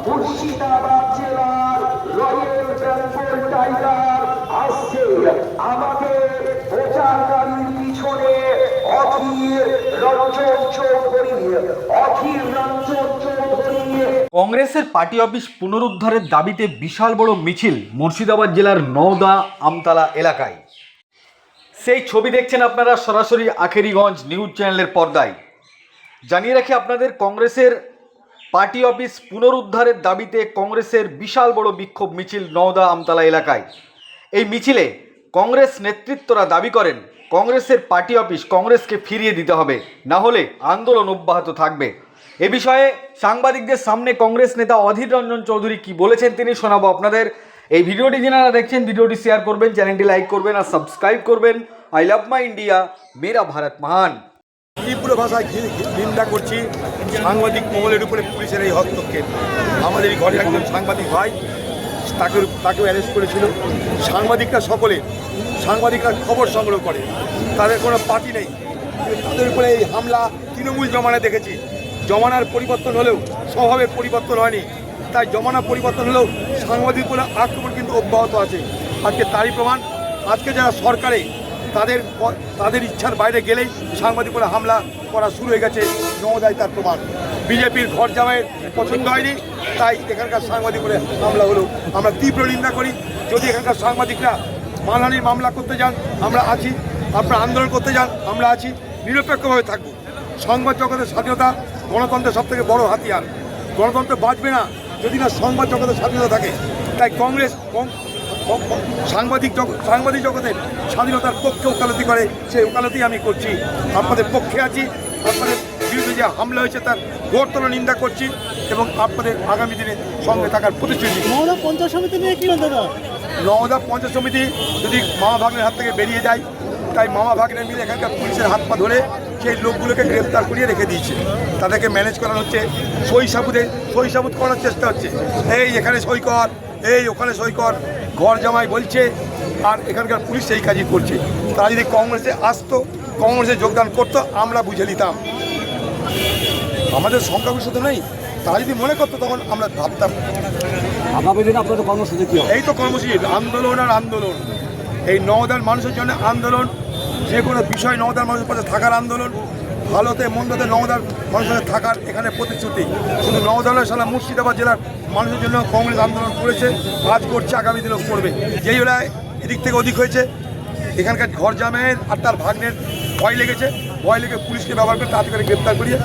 মুর্শিদাবাদ জেলার royal Bengal tiger আসছে আমাদের প্রচারকারীর পিছনে অধীর রঞ্জন চৌধুরী। কংগ্রেসের পার্টি অফিস পুনরুদ্ধারের দাবিতে বিশাল বড় মিছিল মুর্শিদাবাদ জেলার নওদা আমতলা এলাকায়। সেই ছবি দেখছেন আপনারা সরাসরি আখেরিগঞ্জ নিউজ চ্যানেলের পর্দায়। জানিয়ে রাখি আপনাদের, কংগ্রেসের পার্টি অফিস পুনরুদ্ধারের দাবিতে কংগ্রেসের বিশাল বড় বিক্ষোভ মিছিল নওদা আমতলা এলাকায়। এই মিছিলে কংগ্রেস নেতৃত্বরা দাবি করেন কংগ্রেসের পার্টি অফিস কংগ্রেসকে ফিরিয়ে দিতে হবে, না হলে আন্দোলন অব্যাহত থাকবে। এ বিষয়ে সাংবাদিকদের সামনে কংগ্রেস নেতা অধীর রঞ্জন চৌধুরী কি বলেছেন তিনি শোনাবো আপনাদের। এই ভিডিওটি যারা দেখছেন ভিডিওটি শেয়ার করবেন, চ্যানেলটি লাইক করবেন আর সাবস্ক্রাইব করবেন। আই লাভ মাই ইন্ডিয়া, মেরা ভারত মহান। তীব্র ভাষায় নিন্দা করছি সাংবাদিক মহলের উপরে পুলিশের এই হস্তক্ষেপ। আমাদের এই ঘরে একজন সাংবাদিক ভাই, তাকেও অ্যারেস্ট করেছিল। সাংবাদিকরা খবর সংগ্রহ করে, তাদের কোনো পার্টি নেই। তাদের উপরে এই হামলা তৃণমূল জমানায় দেখেছি। জমানার পরিবর্তন হলেও স্বভাবের পরিবর্তন হয়নি, তাই জমানা পরিবর্তন হলেও সাংবাদিকগুলো আক্রমণ কিন্তু অব্যাহত আছে। আজকে তারই প্রমাণ, আজকে যারা সরকারে তাদের ইচ্ছার বাইরে গেলেই সাংবাদিকরা হামলা করা শুরু হয়ে গেছে। নওদায় তার প্রমাণ। বিজেপির ঘর জামাইয়ের পছন্দ হয়নি, তাই এখানকার সাংবাদিকরা হামলা হলো। আমরা তীব্র নিন্দা করি। যদি এখানকার সাংবাদিকরা মানহানির মামলা করতে যান, আমরা আছি। আপনারা আন্দোলন করতে যান, আমরা আছি। নিরপেক্ষভাবে থাকবো। সংবাদ জগতের স্বাধীনতা গণতন্ত্রের সবথেকে বড় হাতিয়ার। গণতন্ত্র বাঁচবে না যদি না সংবাদ জগতের স্বাধীনতা থাকে। তাই কংগ্রেস সাংবাদিক জগতের স্বাধীনতার পক্ষে ওকালতি করে, সেই ওকালতি আমি করছি। আপনাদের পক্ষে আছি। আপনাদের বিরুদ্ধে যে হামলা হয়েছে তার ঘোরতর নিন্দা করছি এবং আপনাদের আগামী দিনে সঙ্গে থাকার প্রতিশ্রুতি। নওদা পঞ্চায়েত সমিতি নিয়ে কি দাদা? নওদা পঞ্চায়েত সমিতি যদি মামা ভাগ্নের হাত থেকে বেরিয়ে যায়, তাই মামা ভাগ্নের মিলে এখানকার পুলিশের হাত পা ধরে সেই লোকগুলোকে গ্রেপ্তার করিয়ে রেখে দিয়েছে। তাদেরকে ম্যানেজ করা হচ্ছে, সই সাবুত করার চেষ্টা হচ্ছে। এই এখানে সই কর, এই ওখানে সই কর, ঘর জামাই বলছে। আর এখানকার পুলিশ সেই কাজই করছে। তারা যদি কংগ্রেসে আসতো, কংগ্রেসে যোগদান করতো, আমরা বুঝে নিতাম। আমাদের সংখ্যাগরিষ্ঠ তো নেই। তারা যদি মনে করতো তখন আমরা ভাবতাম। আগামী দিনে আপনাদের কর্মসূচি কি? এই তো কর্মসূচি, আন্দোলন আর আন্দোলন। এই নওদার মানুষের জন্য আন্দোলন। যে কোনো বিষয় নওদার মানুষের পাশে থাকার আন্দোলন। ভালোতে মন্দতে নওদার মানুষের থাকার এখানে প্রতিশ্রুতি। শুধু নওদা নয়, সারা মুর্শিদাবাদ জেলার মানুষের জন্য কংগ্রেস আন্দোলন করেছে, আজ করছে, আগামী দিনেও করবে। যেই হলে এদিক থেকে ওদিক হয়েছে, এখানকার ঘর জামাইয়ের আর তার ভাগ্নের ভয় লেগেছে। ভয় লেগে পুলিশকে ব্যবহার করে তাড়াতাড়ি গ্রেপ্তার করিয়ে